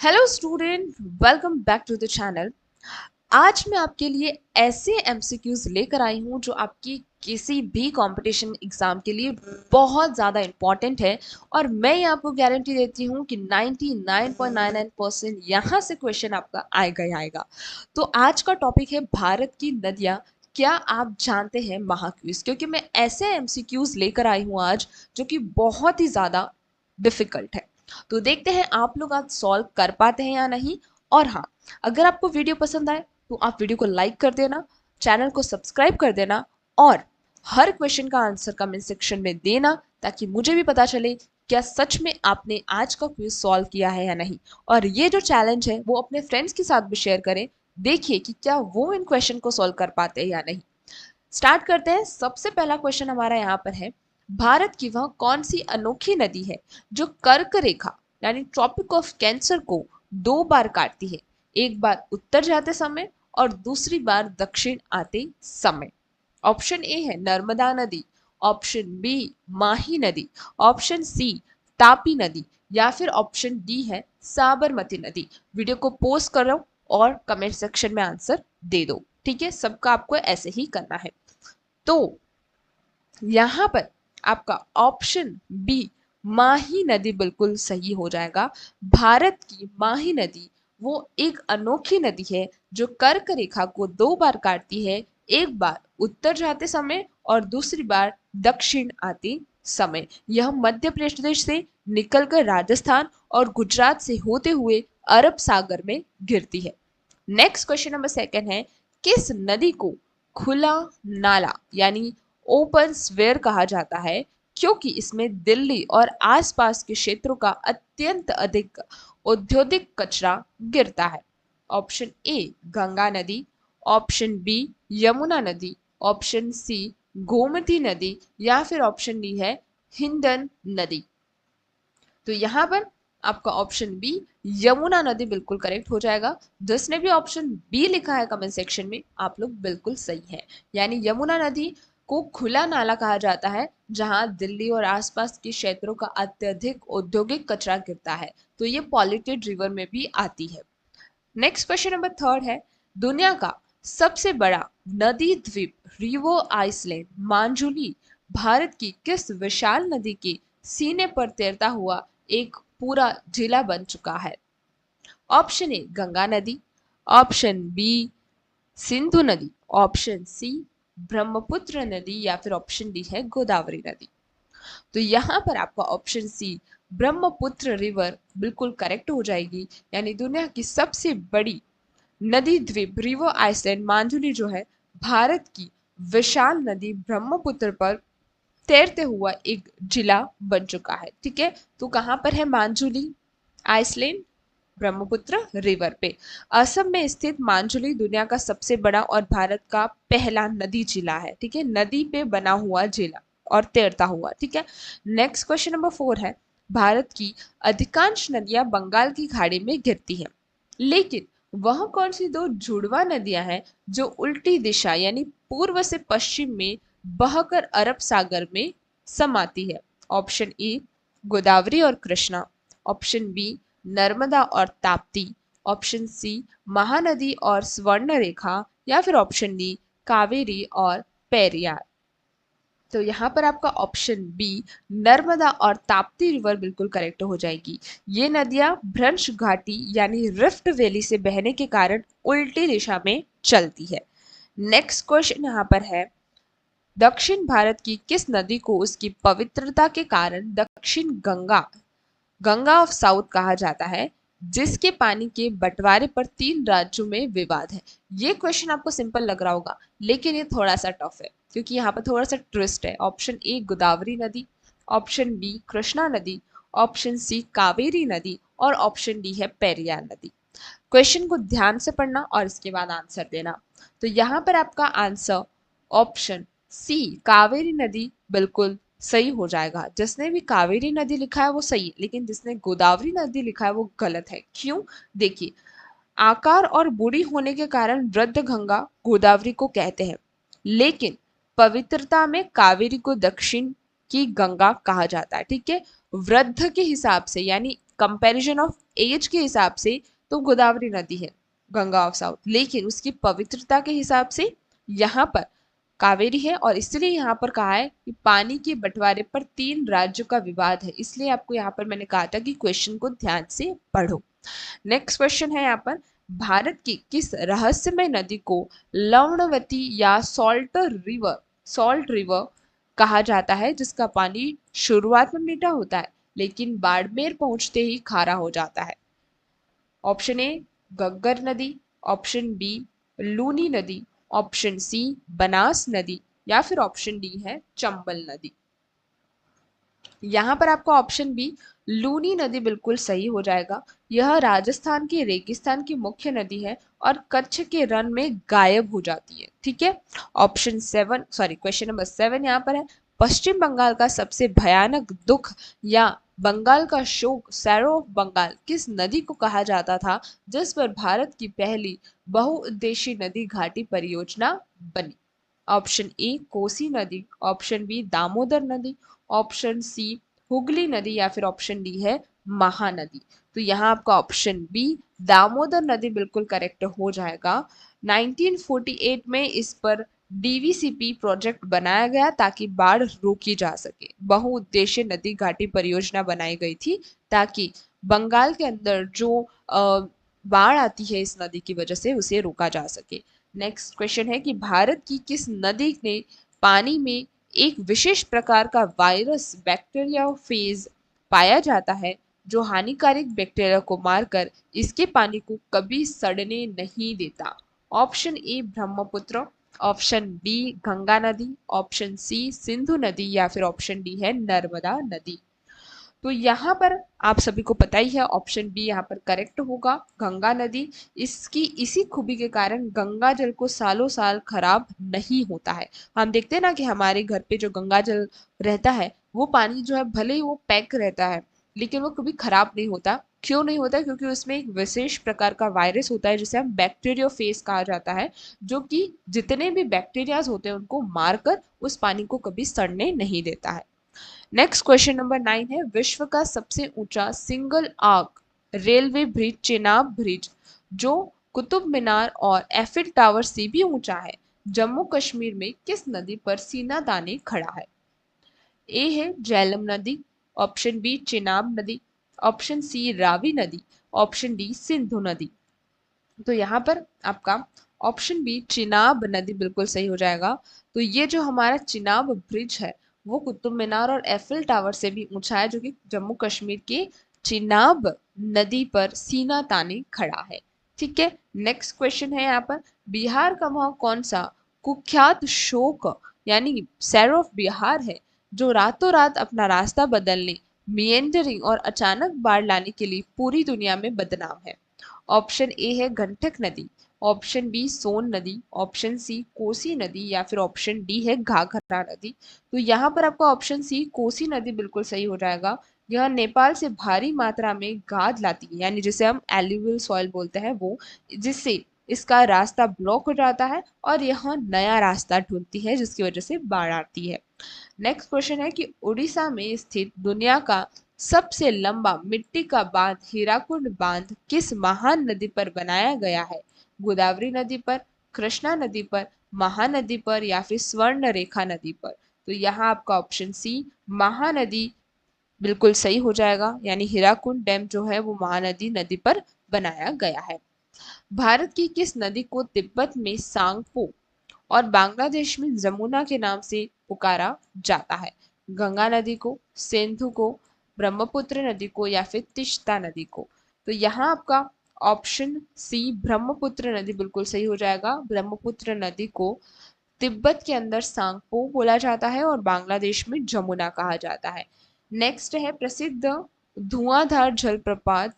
Hello student, welcome back to the channel. आज मैं आपके लिए ऐसे एमसीक्यूज लेकर आई हूँ जो आपकी किसी भी कंपटीशन एग्जाम के लिए बहुत ज़्यादा इम्पॉर्टेंट है। और मैं ये आपको गारंटी देती हूँ कि 99.99% यहाँ से क्वेश्चन आपका आएगा ही आएगा। तो आज का टॉपिक है भारत की नदियाँ। क्या आप जानते हैं महाक्विज, क्योंकि मैं ऐसे एमसीक्यूज लेकर आई हूँ आज जो कि बहुत ही ज़्यादा डिफिकल्ट है। तो देखते हैं आप लोग आज सॉल्व कर पाते हैं या नहीं। और हाँ, अगर आपको वीडियो पसंद आए तो आप वीडियो को लाइक कर देना, चैनल को सब्सक्राइब कर देना और हर क्वेश्चन का आंसर कमेंट सेक्शन में देना, ताकि मुझे भी पता चले क्या सच में आपने आज का क्विज सॉल्व किया है या नहीं। और ये जो चैलेंज है वो अपने फ्रेंड्स के साथ भी शेयर करें, देखिए कि क्या वो इन क्वेश्चन को सॉल्व कर पाते हैं या नहीं। स्टार्ट करते हैं। सबसे पहला क्वेश्चन हमारा यहाँ पर है, भारत की वह कौन सी अनोखी नदी है जो कर्क रेखा यानी ट्रॉपिक ऑफ कैंसर को दो बार काटती है, एक बार उत्तर जाते समय और दूसरी बार दक्षिण आते समय। ऑप्शन ए है नर्मदा नदी, ऑप्शन बी माही नदी, ऑप्शन सी तापी नदी, या फिर ऑप्शन डी है साबरमती नदी। वीडियो को पोस्ट करो और कमेंट सेक्शन में आंसर दे दो। ठीक है, सबका आपको ऐसे ही करना है। तो यहां पर आपका ऑप्शन बी माही नदी बिल्कुल सही हो जाएगा। भारत की माही नदी वो एक अनोखी नदी है जो कर्क रेखा को दो बार काटती है, एक बार उत्तर जाते समय और दूसरी बार दक्षिण आते समय। यह मध्य प्रदेश से निकलकर राजस्थान और गुजरात से होते हुए अरब सागर में गिरती है। नेक्स्ट क्वेश्चन नंबर सेकंड है, किस नदी को खुला नाला यानी ओपन स्वेयर कहा जाता है, क्योंकि इसमें दिल्ली और आसपास के क्षेत्रों का अत्यंत अधिक औद्योगिक कचरा गिरता है। ऑप्शन ए गंगा नदी, ऑप्शन बी यमुना नदी, ऑप्शन सी गोमती नदी, या फिर ऑप्शन डी है हिंडन नदी। तो यहाँ पर आपका ऑप्शन बी यमुना नदी बिल्कुल करेक्ट हो जाएगा। जिसने भी ऑप्शन बी लिखा है कमेंट सेक्शन में, आप लोग बिल्कुल सही है। यानी यमुना नदी को खुला नाला कहा जाता है जहां दिल्ली और आसपास के क्षेत्रों का अत्यधिक औद्योगिक कचरा गिरता है, तो ये पॉल्यूटेड रिवर में भी आती है। नेक्स्ट क्वेश्चन नंबर थर्ड है, दुनिया का सबसे बड़ा नदी द्वीप रिवो आइसलैंड मांजुली भारत की किस विशाल नदी के सीने पर तैरता हुआ एक पूरा जिला बन चुका है। ऑप्शन ए गंगा नदी, ऑप्शन बी सिंधु नदी, ऑप्शन सी ब्रह्मपुत्र नदी, या फिर ऑप्शन डी है गोदावरी नदी। तो यहाँ पर आपका ऑप्शन सी ब्रह्मपुत्र रिवर बिल्कुल करेक्ट हो जाएगी। यानी दुनिया की सबसे बड़ी नदी द्वीप रिवर आइसलैंड मांजुली जो है भारत की विशाल नदी ब्रह्मपुत्र पर तैरते हुआ एक जिला बन चुका है। ठीक है, तो कहाँ पर है मांजुली आइसलैंड? ब्रह्मपुत्र रिवर पे। असम में स्थित मांजुली दुनिया का सबसे बड़ा और भारत का पहला नदी जिला है। ठीक है, नदी पे बना हुआ जिला और तैरता हुआ। ठीक है। नेक्स्ट क्वेश्चन नंबर फोर है, भारत की अधिकांश नदियां बंगाल की खाड़ी में गिरती हैं, लेकिन वह कौन सी दो जुड़वा नदियां हैं जो उल्टी दिशा यानी पूर्व से पश्चिम में बहकर अरब सागर में समाती है। ऑप्शन ए गोदावरी और कृष्णा, ऑप्शन बी नर्मदा और ताप्ती, ऑप्शन सी महानदी और स्वर्ण रेखा, या फिर ऑप्शन डी कावेरी और पेरियार। तो यहाँ पर आपका ऑप्शन बी नर्मदा और ताप्ती रिवर बिल्कुल करेक्ट हो जाएगी। ये नदियां भ्रंश घाटी यानी रिफ्ट वैली से बहने के कारण उल्टी दिशा में चलती है। नेक्स्ट क्वेश्चन यहाँ पर है, दक्षिण भारत की किस नदी को उसकी पवित्रता के कारण दक्षिण गंगा गंगा ऑफ साउथ कहा जाता है, जिसके पानी के बंटवारे पर तीन राज्यों में विवाद है। ये क्वेश्चन आपको सिंपल लग रहा होगा, लेकिन ये थोड़ा सा टफ है क्योंकि यहाँ पर थोड़ा सा ट्विस्ट है। ऑप्शन ए गोदावरी नदी, ऑप्शन बी कृष्णा नदी, ऑप्शन सी कावेरी नदी, और ऑप्शन डी है पेरियार नदी। क्वेश्चन को ध्यान से पढ़ना और इसके बाद आंसर देना। तो यहाँ पर आपका आंसर ऑप्शन सी कावेरी नदी बिल्कुल सही हो जाएगा। जिसने भी कावेरी नदी लिखा है वो सही है, लेकिन जिसने गोदावरी नदी लिखा है वो गलत है। क्यों? देखिए, आकार और बूढ़ी होने के कारण वृद्ध गंगा गोदावरी को कहते हैं, लेकिन पवित्रता में कावेरी को दक्षिण की गंगा कहा जाता है। ठीक है, वृद्ध के हिसाब से यानी कंपैरिजन ऑफ एज के हिसाब से तो गोदावरी नदी है गंगा ऑफ साउथ, लेकिन उसकी पवित्रता के हिसाब से यहाँ पर कावेरी है। और इसलिए यहाँ पर कहा है कि पानी के बंटवारे पर 3 राज्यों का विवाद है, इसलिए आपको यहाँ पर मैंने कहा था कि क्वेश्चन को ध्यान से पढ़ो। नेक्स्ट क्वेश्चन है यहाँ पर, भारत की किस रहस्यमय नदी को लवणवती या सॉल्ट रिवर कहा जाता है, जिसका पानी शुरुआत में मीठा होता है लेकिन बाड़मेर पहुंचते ही खारा हो जाता है? ऑप्शन ए गग्गर नदी, ऑप्शन बी लूनी नदी, ऑप्शन सी बनास नदी, या फिर ऑप्शन डी है चंबल नदी। यहाँ पर आपका ऑप्शन बी लूनी नदी बिल्कुल सही हो जाएगा। यह राजस्थान के रेगिस्तान की मुख्य नदी है और कच्छ के रण में गायब हो जाती है। ठीक है, ऑप्शन 7 सॉरी क्वेश्चन नंबर 7 यहाँ पर है, पश्चिम बंगाल का सबसे भयानक दुख या बंगाल का शोक सैरो ऑफ बंगाल किस नदी को कहा जाता था, जिस पर भारत की पहली बहुउद्देशीय नदी घाटी परियोजना बनी? ऑप्शन ए कोसी नदी, ऑप्शन बी दामोदर नदी, ऑप्शन सी हुगली नदी, या फिर ऑप्शन डी है महानदी। तो यहाँ आपका ऑप्शन बी दामोदर नदी बिल्कुल करेक्ट हो जाएगा। 1948 में इस पर डीवीसीपी प्रोजेक्ट बनाया गया ताकि बाढ़ रोकी जा सके। बहुउद्देशीय नदी घाटी परियोजना बनाई गई थी ताकि बंगाल के अंदर जो बाढ़ आती है इस नदी की वजह से उसे रोका जा सके। नेक्स्ट क्वेश्चन है कि भारत की किस नदी ने पानी में एक विशेष प्रकार का वायरस बैक्टीरिया फेज पाया जाता है जो हानिकारक बैक्टीरिया को मारकर इसके पानी को कभी सड़ने नहीं देता? Option A Brahmaputra, option B Ganga नदी, ऑप्शन सी सिंधु नदी, या फिर ऑप्शन डी है नर्मदा नदी। तो यहाँ पर आप सभी को पता ही है ऑप्शन बी यहाँ पर करेक्ट होगा, गंगा नदी। इसकी इसी खूबी के कारण गंगा जल को सालों साल खराब नहीं होता है। हम देखते हैं ना कि हमारे घर पे जो गंगा जल रहता है वो पानी जो है भले ही वो पैक रहता है लेकिन वो कभी खराब नहीं होता। क्यों नहीं होता? क्योंकि उसमें एक विशेष प्रकार का वायरस होता है जिसे हम बैक्टीरियोफेज कहा जाता है, जो कि जितने भी बैक्टीरियाज होते हैं उनको मारकर उस पानी को कभी सड़ने नहीं देता है। नेक्स्ट क्वेश्चन नंबर 9 है, विश्व का सबसे ऊंचा single arc railway bridge Chenab bridge जो कुतुब मीनार और एफिल टावर से भी ऊंचा है, जम्मू कश्मीर में किस नदी पर सीना ताने खड़ा है? ए है झेलम नदी, ऑप्शन बी चेनाब नदी, ऑप्शन सी रावी नदी, ऑप्शन डी सिंधु नदी। तो यहाँ पर आपका ऑप्शन बी चिनाब नदी बिल्कुल सही हो जाएगा। तो ये जो हमारा चिनाब ब्रिज है वो कुतुब मीनार और एफिल टावर से भी ऊंचा है, जो कि जम्मू कश्मीर के चिनाब नदी पर सीना ताने खड़ा है। ठीक है, नेक्स्ट क्वेश्चन है यहाँ पर, बिहार का वह कौन सा कुख्यात शोक यानी सैर ऑफ बिहार है जो रातों रात अपना रास्ता बदलने, मिएंडरिंग और अचानक बाढ़ लाने के लिए पूरी दुनिया में बदनाम है? ऑप्शन ए है गंडक नदी, ऑप्शन बी सोन नदी, ऑप्शन सी कोसी नदी, या फिर ऑप्शन डी है घाघरा नदी। तो यहाँ पर आपका ऑप्शन सी कोसी नदी बिल्कुल सही हो जाएगा। यह नेपाल से भारी मात्रा में गाद लाती है, यानी जिसे हम एल्यूवियल सॉइल बोलते हैं वो, जिससे इसका रास्ता ब्लॉक हो जाता है और यह नया रास्ता ढूंढती है जिसकी वजह से बाढ़ आती है। नेक्स्ट क्वेश्चन है कि उड़ीसा में स्थित दुनिया का सबसे लंबा मिट्टी का बांध हीराकुंड बांध किस महान नदी पर बनाया गया है? गोदावरी नदी पर, कृष्णा नदी पर, महानदी पर, या फिर स्वर्ण रेखा नदी पर? तो यहाँ आपका ऑप्शन सी महानदी बिल्कुल सही हो जाएगा, यानी हीराकुंड डैम जो है वो महानदी नदी पर बनाया गया है। भारत की किस नदी को तिब्बत में सांगपो और बांग्लादेश में जमुना के नाम से पुकारा जाता है? गंगा नदी को, सिंधु को, ब्रह्मपुत्र नदी को, या फिर तिश्ता नदी को? तो यहाँ आपका ऑप्शन सी ब्रह्मपुत्र नदी बिल्कुल सही हो जाएगा। ब्रह्मपुत्र नदी को तिब्बत के अंदर सांगपो बोला जाता है और बांग्लादेश में जमुना कहा जाता है। नेक्स्ट है प्रसिद्ध धुआंधार जलप्रपात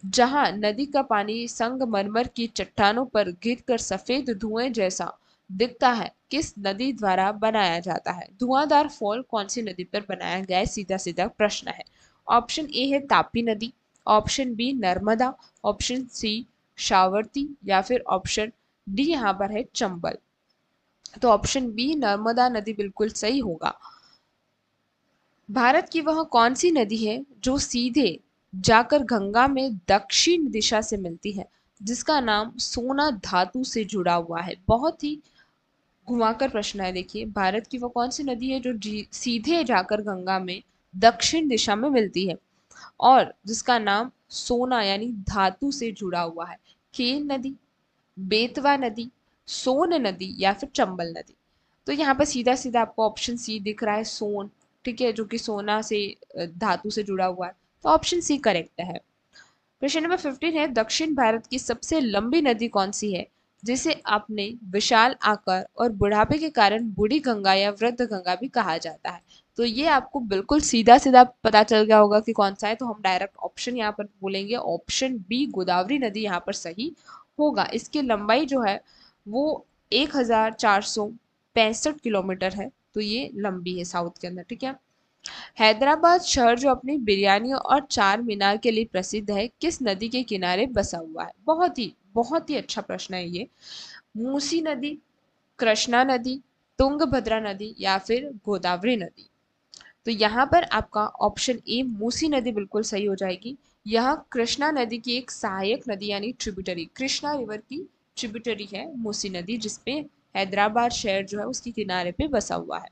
जहां नदी का पानी संगमरमर की चट्टानों पर गिरकर सफेद धुएं जैसा दिखता है, किस नदी द्वारा बनाया जाता है? धुआंधार फॉल कौन सी नदी पर बनाया गया है? सीधा सीधा प्रश्न है। ऑप्शन ए है तापी नदी, option B Narmada, option C शावर्ती, या फिर ऑप्शन डी यहाँ पर है चंबल। तो ऑप्शन बी नर्मदा नदी बिल्कुल सही होगा। भारत की वह कौन सी नदी है जो सीधे जाकर गंगा में दक्षिण दिशा से मिलती है, जिसका नाम सोना धातु से जुड़ा हुआ है। बहुत ही घुमाकर प्रश्न है। देखिए, भारत की वो कौन सी नदी है जो सीधे जाकर गंगा में दक्षिण दिशा में मिलती है और जिसका नाम सोना यानी धातु से जुड़ा हुआ है? केन नदी, बेतवा नदी, सोन नदी या फिर चंबल नदी? तो यहाँ पर सीधा सीधा आपको ऑप्शन सी दिख रहा है, सोन। ठीक है, जो कि सोना से धातु से जुड़ा हुआ है, तो ऑप्शन सी करेक्ट है। क्वेश्चन नंबर 15 है, दक्षिण भारत की सबसे लंबी नदी कौन सी है जिसे आपने विशाल आकार और बुढ़ापे के कारण बूढ़ी गंगा या वृद्ध गंगा भी कहा जाता है? तो ये आपको बिल्कुल सीधा सीधा पता चल गया होगा कि कौन सा है, तो हम डायरेक्ट ऑप्शन यहाँ पर बोलेंगे, ऑप्शन बी गोदावरी नदी यहाँ पर सही होगा। इसकी लंबाई जो है वो 1465 किलोमीटर है, तो ये लंबी है साउथ के अंदर। ठीक है। हैदराबाद शहर जो अपनी बिरयानी और चार मीनार के लिए प्रसिद्ध है, किस नदी के किनारे बसा हुआ है? बहुत ही अच्छा प्रश्न है ये। मूसी नदी, कृष्णा नदी, तुंगभद्रा नदी या फिर गोदावरी नदी? तो यहाँ पर आपका ऑप्शन ए मूसी नदी बिल्कुल सही हो जाएगी। यह कृष्णा नदी की एक सहायक नदी यानी ट्रिब्यूटरी, कृष्णा रिवर की ट्रिब्यूटरी है मूसी नदी, जिसपे हैदराबाद शहर जो है उसके किनारे पे बसा हुआ है।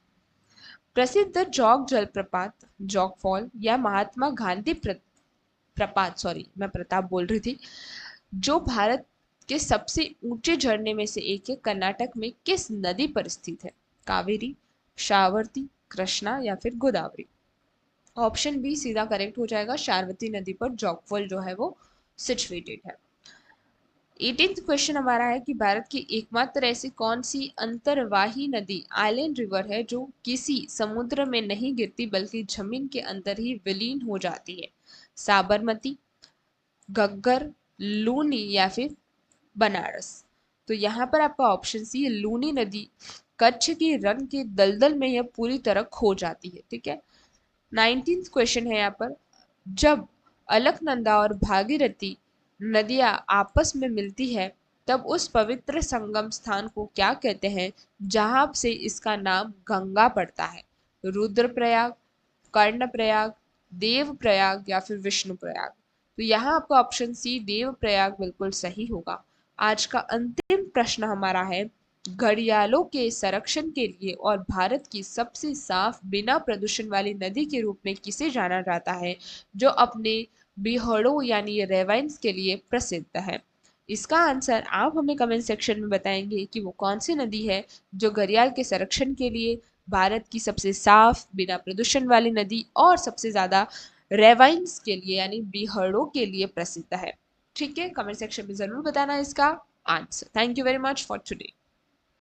प्रसिद्ध जौग जलप्रपात, जौग फॉल या महात्मा गांधी प्रपात, सॉरी मैं प्रताप बोल रही थी, जो भारत के सबसे ऊंचे झरने में से एक है, कर्नाटक में किस नदी पर स्थित है? कावेरी, शावर्ती, कृष्णा या फिर गोदावरी? ऑप्शन बी सीधा करेक्ट हो जाएगा, शारवती नदी पर जौगफॉल जो है वो सिचुएटेड है। 18th क्वेश्चन हमारा है कि भारत की एकमात्र ऐसी कौन सी अंतर्वाही नदी, आइलैंड रिवर है, जो किसी समुद्र में नहीं गिरती बल्कि जमीन के अंदर ही विलीन हो जाती है? साबरमती, घग्गर, लूनी या फिर बनारस? तो यहाँ पर आपका ऑप्शन सी है, लूनी नदी। कच्छ की रन के दलदल में यह पूरी तरह खो जाती है। ठीक है। 19th क्वेश्चन है यहाँ पर, जब अलकनंदा और भागीरथी नदियां आपस में मिलती है तब उस पवित्र संगम स्थान को क्या कहते हैं जहां से इसका नाम गंगा पड़ता है? रुद्रप्रयाग, कर्णप्रयाग, देवप्रयाग या फिर विष्णुप्रयाग? तो यहाँ आपका ऑप्शन सी देवप्रयाग बिल्कुल सही होगा। आज का अंतिम प्रश्न हमारा है, घड़ियालों के संरक्षण के लिए और भारत की सबसे साफ बिना प्रदूषण वाली नदी के रूप में किसे जाना जाता है, जो अपने बिहड़ों यानी रेवाइन्स के लिए प्रसिद्ध है? इसका आंसर आप हमें कमेंट सेक्शन में बताएंगे कि वो कौन सी नदी है जो घड़ियाल के संरक्षण के लिए, भारत की सबसे साफ बिना प्रदूषण वाली नदी और सबसे ज्यादा रेवाइन्स के लिए यानी बिहड़ों के लिए प्रसिद्ध है। ठीक है, कमेंट सेक्शन में जरूर बताना इसका answer. Thank you very much for today.